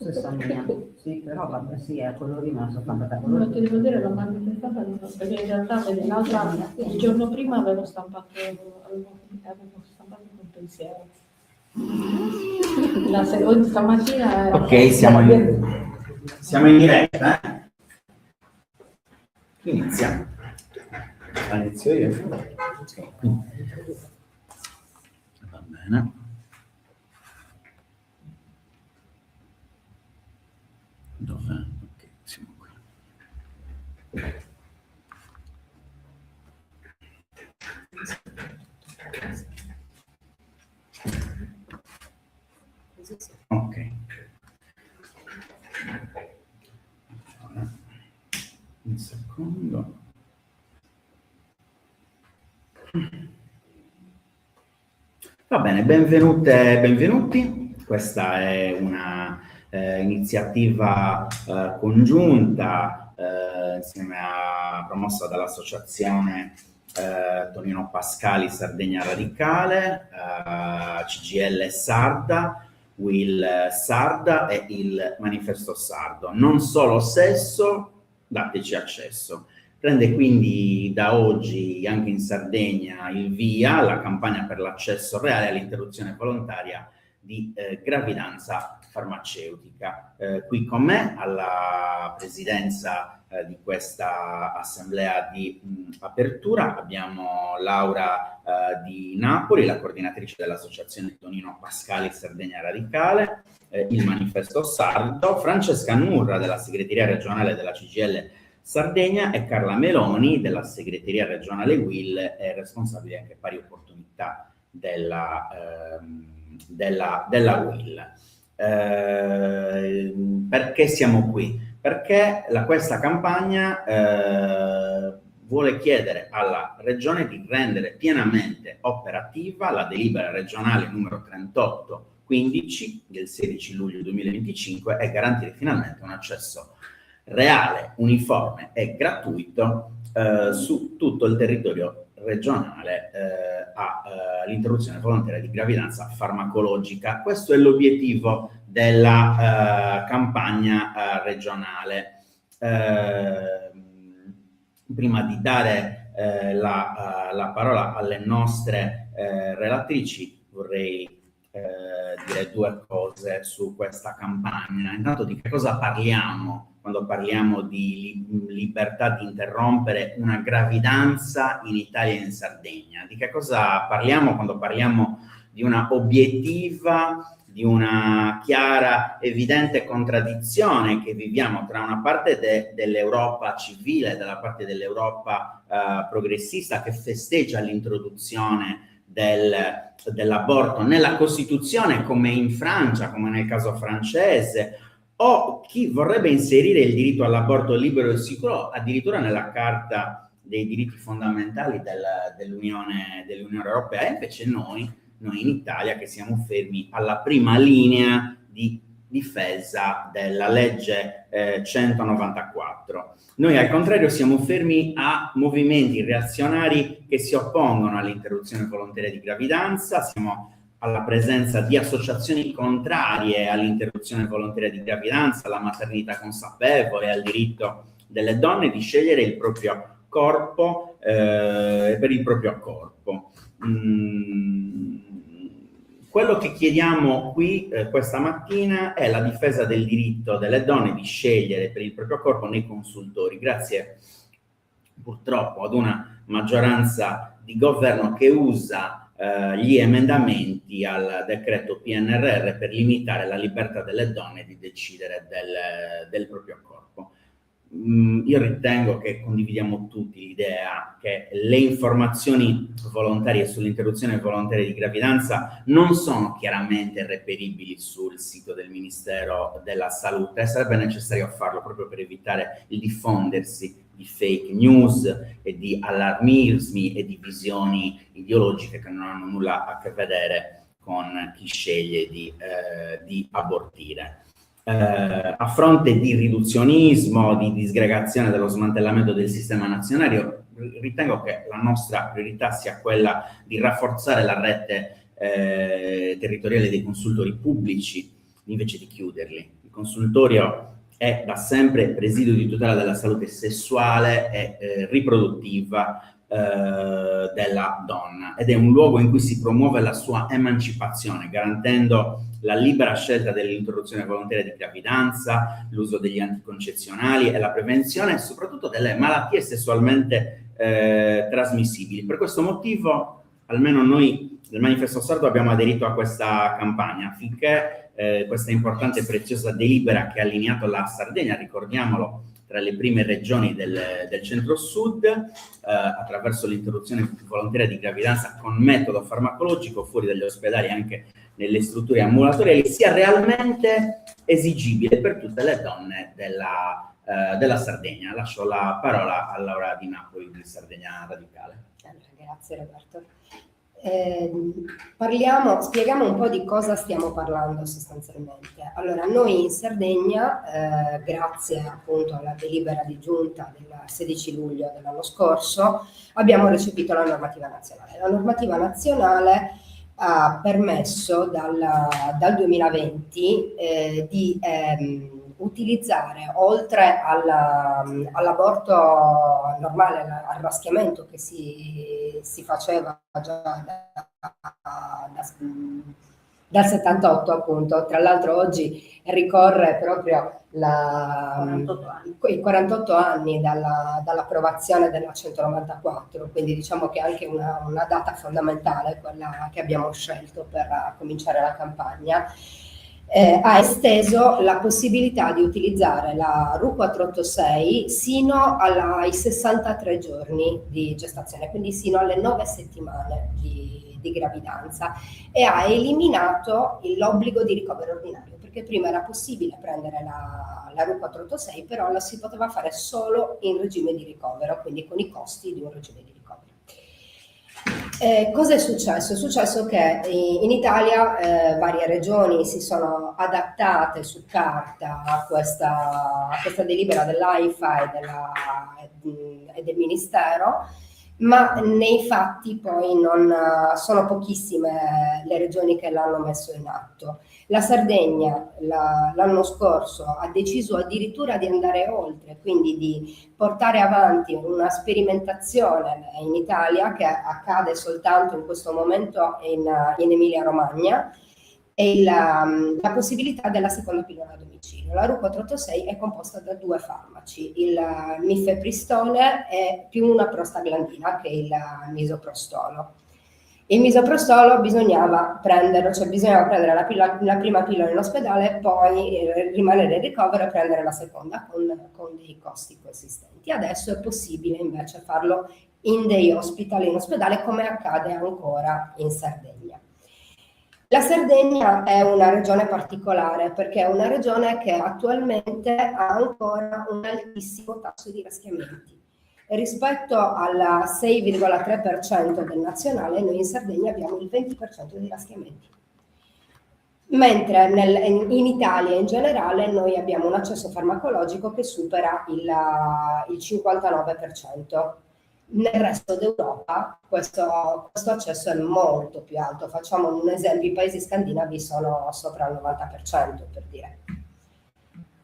Stessa mia, sì, però vabbè, sì, è quello rimasto fatto da Non quello. ti devo dire, l'ho manifestata, perché in realtà vedi, l'altra, il giorno prima avevo stampato un pensiero. La seconda stamattina era... Ok, siamo in diretta, eh? Inizia. Inizio io. Ok. Va bene. Dov'è? Ok, siamo qui. Ok. Allora, un secondo. Va bene, benvenute e benvenuti. Questa è una iniziativa congiunta promossa dall'associazione Tonino Pascali Sardegna Radicale, CGL Sarda, Will Sarda e il Manifesto Sardo. Non solo sesso, dateci accesso. Prende quindi da oggi anche in Sardegna il via la campagna per l'accesso reale all'interruzione volontaria di gravidanza farmaceutica. Qui con me alla presidenza di questa assemblea di apertura abbiamo Laura di Napoli, la coordinatrice dell'associazione Tonino Pascali Sardegna Radicale, il Manifesto Sardo, Francesca Nurra della segreteria regionale della CGL Sardegna e Carla Meloni della segreteria regionale Will e responsabile anche pari opportunità della Will. Perché siamo qui? Perché questa campagna vuole chiedere alla Regione di rendere pienamente operativa la delibera regionale numero 3815 del 16 luglio 2025 e garantire finalmente un accesso reale, uniforme e gratuito su tutto il territorio regionale all'interruzione volontaria di gravidanza farmacologica. Questo è l'obiettivo della campagna regionale. Prima di dare la parola alle nostre relatrici, vorrei dire due cose su questa campagna. Intanto, di che cosa parliamo quando parliamo di libertà di interrompere una gravidanza in Italia e in Sardegna? Di che cosa parliamo quando parliamo di una obiettiva, di una chiara, evidente contraddizione che viviamo tra una parte dell'Europa civile, dalla parte dell'Europa progressista che festeggia l'introduzione dell'aborto nella Costituzione, come in Francia, come nel caso francese, o chi vorrebbe inserire il diritto all'aborto libero e sicuro addirittura nella Carta dei diritti fondamentali dell'Unione Europea. E invece noi in Italia che siamo fermi alla prima linea di difesa della legge 194. Noi al contrario siamo fermi a movimenti reazionari che si oppongono all'interruzione volontaria di gravidanza, siamo alla presenza di associazioni contrarie all'interruzione volontaria di gravidanza, alla maternità consapevole, al diritto delle donne di scegliere il proprio corpo per il proprio corpo. Quello che chiediamo qui questa mattina è la difesa del diritto delle donne di scegliere per il proprio corpo nei consultori, grazie purtroppo ad una maggioranza di governo che usa gli emendamenti al decreto PNRR per limitare la libertà delle donne di decidere del proprio corpo. Io ritengo che condividiamo tutti l'idea che le informazioni volontarie sull'interruzione volontaria di gravidanza non sono chiaramente reperibili sul sito del Ministero della Salute e sarebbe necessario farlo proprio per evitare il diffondersi di fake news e di allarmismi e di visioni ideologiche che non hanno nulla a che vedere con chi sceglie di abortire. A fronte di riduzionismo, di disgregazione, dello smantellamento del sistema nazionale, ritengo che la nostra priorità sia quella di rafforzare la rete territoriale dei consultori pubblici invece di chiuderli. I consultorio è da sempre presidio di tutela della salute sessuale e riproduttiva della donna, ed è un luogo in cui si promuove la sua emancipazione, garantendo la libera scelta dell'interruzione volontaria di gravidanza, l'uso degli anticoncezionali e la prevenzione soprattutto delle malattie sessualmente trasmissibili. Per questo motivo, almeno noi del Manifesto Sardo abbiamo aderito a questa campagna affinché questa importante e preziosa delibera che ha allineato la Sardegna, ricordiamolo, tra le prime regioni del centro-sud, attraverso l'interruzione volontaria di gravidanza con metodo farmacologico fuori dagli ospedali, anche nelle strutture ambulatoriali, sia realmente esigibile per tutte le donne della Sardegna. Lascio la parola a Laura Di Napoli di Sardegna Radicale. Grazie Roberto. Spieghiamo un po' di cosa stiamo parlando sostanzialmente. Allora, noi in Sardegna, grazie appunto alla delibera di giunta del 16 luglio dell'anno scorso, abbiamo recepito la normativa nazionale. La normativa nazionale ha permesso dal 2020 di utilizzare, oltre all'aborto normale, al raschiamento che si faceva già dal 78 appunto, tra l'altro oggi ricorre proprio i 48 anni dall'approvazione della 194, quindi diciamo che è anche una data fondamentale quella che abbiamo scelto per cominciare la campagna. Ha esteso la possibilità di utilizzare la RU486 sino ai 63 giorni di gestazione, quindi sino alle 9 settimane di gravidanza, e ha eliminato l'obbligo di ricovero ordinario, perché prima era possibile prendere la RU486, però la si poteva fare solo in regime di ricovero, quindi con i costi di un regime di ricovero. Cosa è successo? È successo che in Italia varie regioni si sono adattate su carta a questa delibera dell'AIFA e del Ministero, ma nei fatti poi non sono pochissime le regioni che l'hanno messo in atto. La Sardegna l'anno scorso ha deciso addirittura di andare oltre, quindi di portare avanti una sperimentazione in Italia che accade soltanto in questo momento in Emilia-Romagna, e la possibilità della seconda pillola a domicilio. La RU486 è composta da 2 farmaci, il mifepristone e più una prostaglandina, che è il misoprostolo. Il misoprostolo bisognava prendere la prima pillola in ospedale, poi rimanere in ricovero e prendere la seconda con dei costi consistenti. Adesso è possibile invece farlo in day hospital, in ospedale, come accade ancora in Sardegna. La Sardegna è una regione particolare perché è una regione che attualmente ha ancora un altissimo tasso di raschiamenti. Rispetto al 6,3% del nazionale, noi in Sardegna abbiamo il 20% di raschiamenti. Mentre in Italia in generale noi abbiamo un accesso farmacologico che supera il 59%. Nel resto d'Europa questo accesso è molto più alto. Facciamo un esempio: i paesi scandinavi sono sopra il 90%, per dire.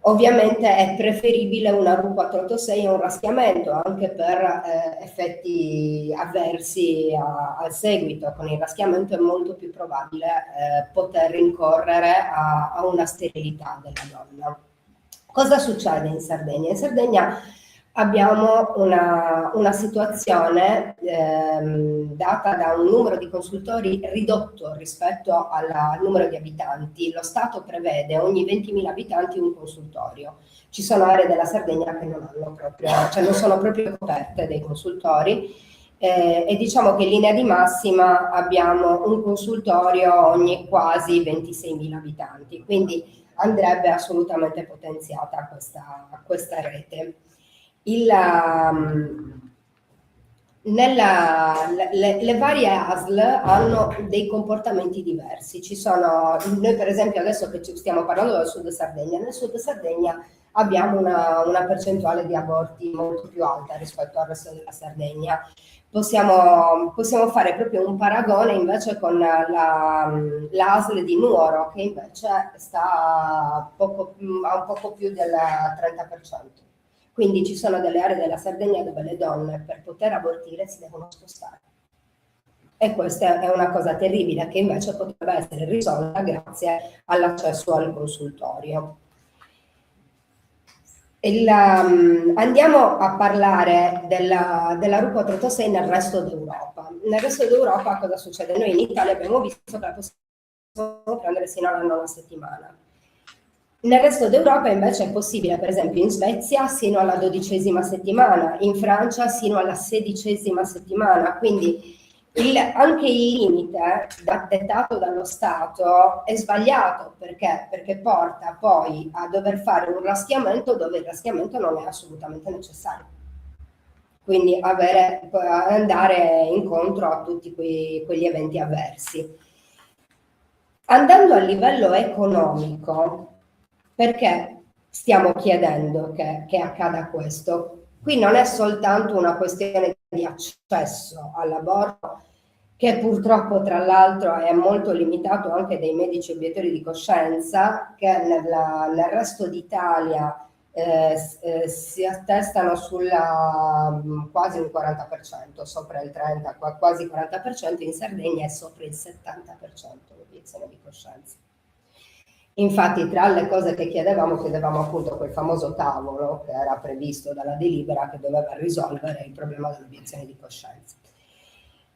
Ovviamente è preferibile una RU486 e un raschiamento, anche per effetti avversi al seguito. Con il raschiamento è molto più probabile poter incorrere a una sterilità della donna. Cosa succede in Sardegna? In Sardegna abbiamo una situazione data da un numero di consultori ridotto rispetto al numero di abitanti. Lo Stato prevede ogni 20.000 abitanti un consultorio. Ci sono aree della Sardegna che non hanno proprio, cioè non sono proprio coperte dei consultori, e diciamo che in linea di massima abbiamo un consultorio ogni quasi 26.000 abitanti, quindi andrebbe assolutamente potenziata questa rete. le varie ASL hanno dei comportamenti diversi. Noi per esempio adesso che stiamo parlando del Sud Sardegna, nel Sud Sardegna abbiamo una percentuale di aborti molto più alta rispetto al resto della Sardegna. Possiamo fare proprio un paragone invece con l'ASL di Nuoro, che invece sta a un poco più del 30%. Quindi ci sono delle aree della Sardegna dove le donne per poter abortire si devono spostare. E questa è una cosa terribile che invece potrebbe essere risolta grazie all'accesso al consultorio. Andiamo a parlare della RU486 nel resto d'Europa. Nel resto d'Europa cosa succede? Noi in Italia abbiamo visto che la possiamo prendere sino alla 9ª settimana. Nel resto d'Europa invece è possibile, per esempio in Svezia sino alla 12ª settimana, in Francia sino alla 16ª settimana, quindi anche il limite dettato dallo Stato è sbagliato perché porta poi a dover fare un raschiamento dove il raschiamento non è assolutamente necessario. Quindi andare incontro a tutti quegli eventi avversi. Andando a livello economico, perché stiamo chiedendo che accada questo? Qui non è soltanto una questione di accesso all'aborto, che purtroppo tra l'altro è molto limitato anche dai medici obiettori di coscienza, che nel resto d'Italia si attestano sulla quasi un 40%, sopra il 30%, quasi 40%, in Sardegna è sopra il 70% l'obiezione di coscienza. Infatti tra le cose che chiedevamo appunto quel famoso tavolo che era previsto dalla delibera che doveva risolvere il problema dell'obiezione di coscienza.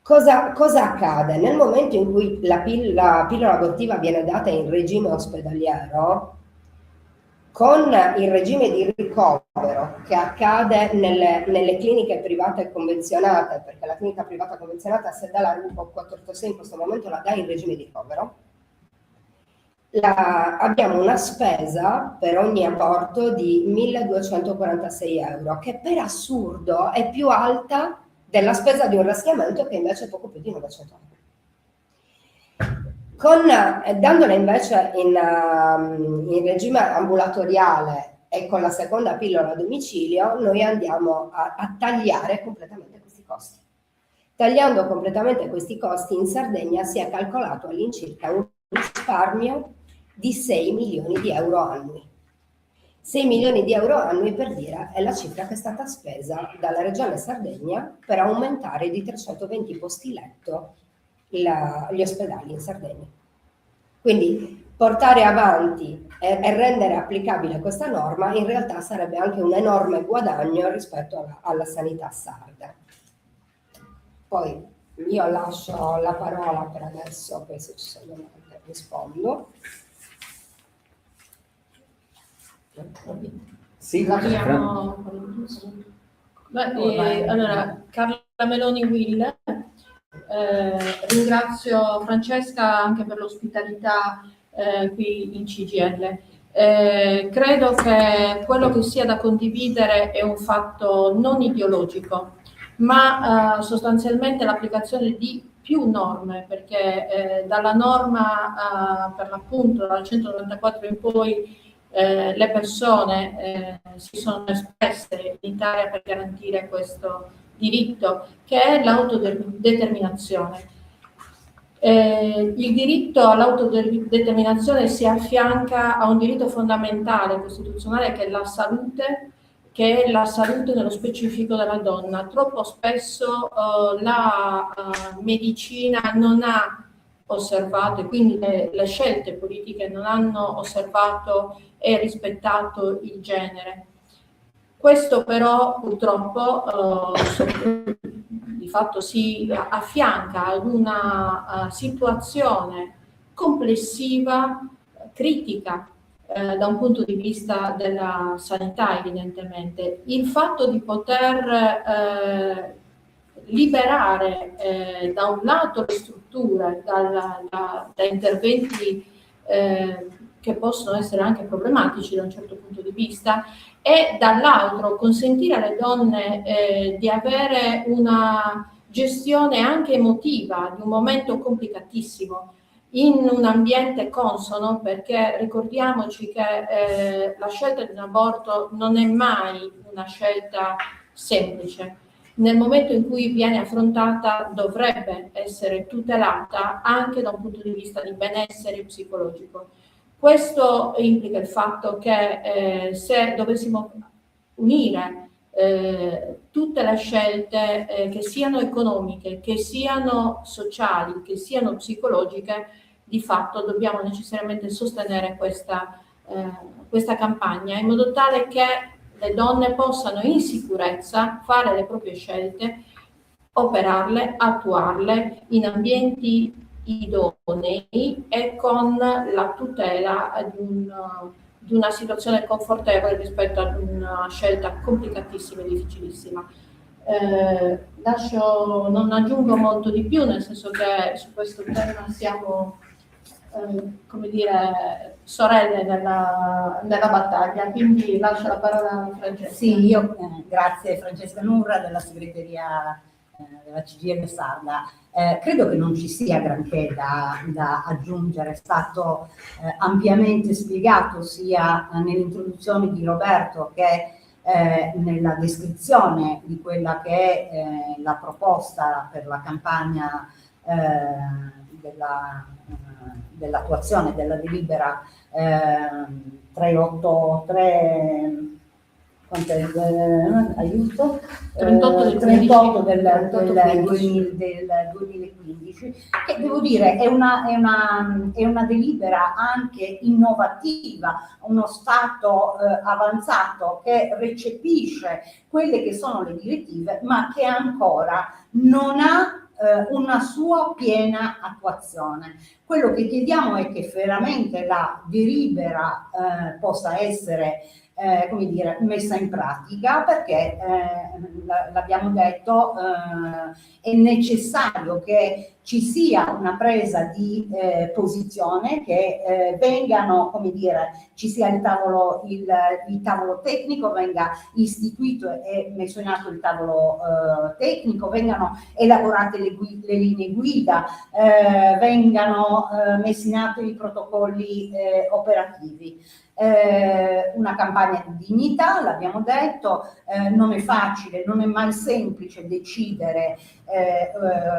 Cosa accade? Nel momento in cui la pillola abortiva viene data in regime ospedaliero, con il regime di ricovero che accade nelle cliniche private convenzionate, perché la clinica privata convenzionata, se dà la RU486 in questo momento la dà in regime di ricovero, abbiamo una spesa per ogni aborto di 1.246 euro, che per assurdo è più alta della spesa di un raschiamento, che invece è poco più di 900 euro. Dandola invece in regime ambulatoriale e con la seconda pillola a domicilio, noi andiamo a tagliare completamente questi costi. Tagliando completamente questi costi, in Sardegna si è calcolato all'incirca un risparmio di 6 milioni di euro annui. 6 milioni di euro annui, per dire, è la cifra che è stata spesa dalla Regione Sardegna per aumentare di 320 posti letto gli ospedali in Sardegna. Quindi portare avanti e rendere applicabile questa norma in realtà sarebbe anche un enorme guadagno rispetto alla sanità sarda. Poi io lascio la parola per adesso, poi se ci sono domande rispondo. Sì, allora, Carla Meloni Will, ringrazio Francesca anche per l'ospitalità qui in CGIL. Credo che quello che sia da condividere è un fatto non ideologico, ma sostanzialmente l'applicazione di più norme, perché dalla norma per l'appunto dal 194 in poi le persone si sono espresse in Italia per garantire questo diritto, che è l'autodeterminazione. Il diritto all'autodeterminazione si affianca a un diritto fondamentale costituzionale che è la salute, nello specifico della donna. Troppo spesso la medicina non ha osservato, e quindi le scelte politiche non hanno osservato e rispettato il genere. Questo però purtroppo di fatto si affianca ad una situazione complessiva, critica da un punto di vista della sanità, evidentemente. Il fatto di poter liberare da un lato le strutture da interventi che possono essere anche problematici da un certo punto di vista, e dall'altro consentire alle donne di avere una gestione anche emotiva di un momento complicatissimo in un ambiente consono, perché ricordiamoci che la scelta di un aborto non è mai una scelta semplice. Nel momento in cui viene affrontata dovrebbe essere tutelata anche da un punto di vista di benessere psicologico. Questo implica il fatto che se dovessimo unire tutte le scelte che siano economiche, che siano sociali, che siano psicologiche, di fatto dobbiamo necessariamente sostenere questa campagna in modo tale che le donne possano in sicurezza fare le proprie scelte, operarle, attuarle in ambienti idonei e con la tutela di una situazione confortevole rispetto ad una scelta complicatissima e difficilissima. Non aggiungo molto di più, nel senso che su questo tema siamo come dire, sorelle nella battaglia, quindi lascio la parola a Francesca. Sì, io grazie Francesca Nurra della segreteria della CGIL Sarda. Credo che non ci sia granché da aggiungere, è stato ampiamente spiegato sia nell'introduzione di Roberto che nella descrizione di quella che è la proposta per la campagna dell'attuazione della delibera 383 aiuto 38 del 2015, che devo dire è una delibera anche innovativa, uno stato avanzato che recepisce quelle che sono le direttive, ma che ancora non ha una sua piena attuazione. Quello che chiediamo è che veramente la delibera possa essere come dire, messa in pratica, perché l'abbiamo detto, è necessario che ci sia una presa di posizione, che vengano, come dire, ci sia il tavolo tecnico, venga istituito e messo in atto il tavolo tecnico, vengano elaborate le linee guida, vengano messi in atto i protocolli operativi. Una campagna di dignità, l'abbiamo detto, non è facile, non è mai semplice decidere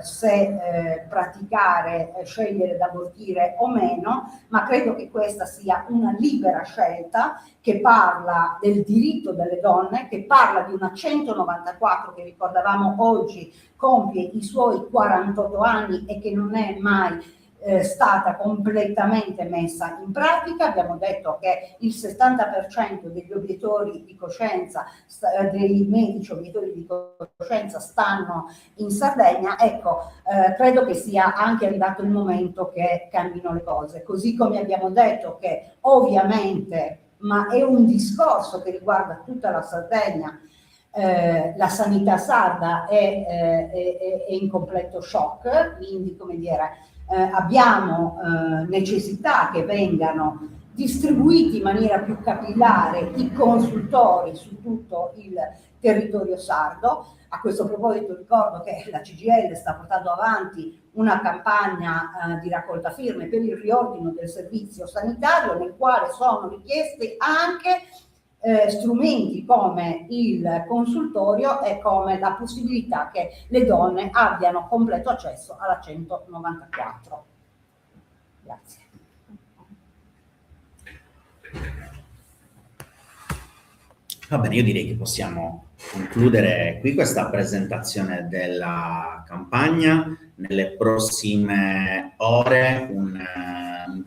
se praticare, scegliere di abortire o meno, ma credo che questa sia una libera scelta che parla del diritto delle donne, che parla di una 194 che ricordavamo oggi compie i suoi 48 anni e che non è mai stata completamente messa in pratica. Abbiamo detto che il 70% degli obiettori di coscienza, dei medici obiettori di coscienza stanno in Sardegna. Ecco, credo che sia anche arrivato il momento che cambino le cose, così come abbiamo detto che ovviamente, ma è un discorso che riguarda tutta la Sardegna, la sanità sarda è in completo shock, quindi come dire abbiamo necessità che vengano distribuiti in maniera più capillare i consultori su tutto il territorio sardo. A questo proposito ricordo che la CGIL sta portando avanti una campagna di raccolta firme per il riordino del servizio sanitario, nel quale sono richiesti anche strumenti come il consultorio e come la possibilità che le donne abbiano completo accesso alla 194. Grazie. Va bene, io direi che possiamo concludere qui questa presentazione della campagna. Nelle prossime ore un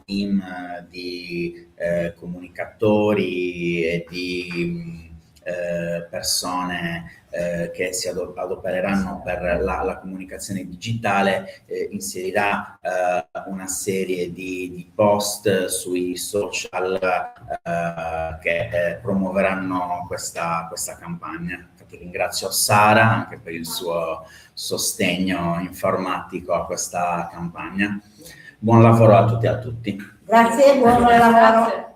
team di comunicatori e di persone che si adopereranno per la comunicazione digitale inserirà una serie di post sui social che promuoveranno questa campagna. Infatti ringrazio Sara anche per il suo sostegno informatico a questa campagna. Buon lavoro a tutti e a tutti. Grazie, buon lavoro. Grazie.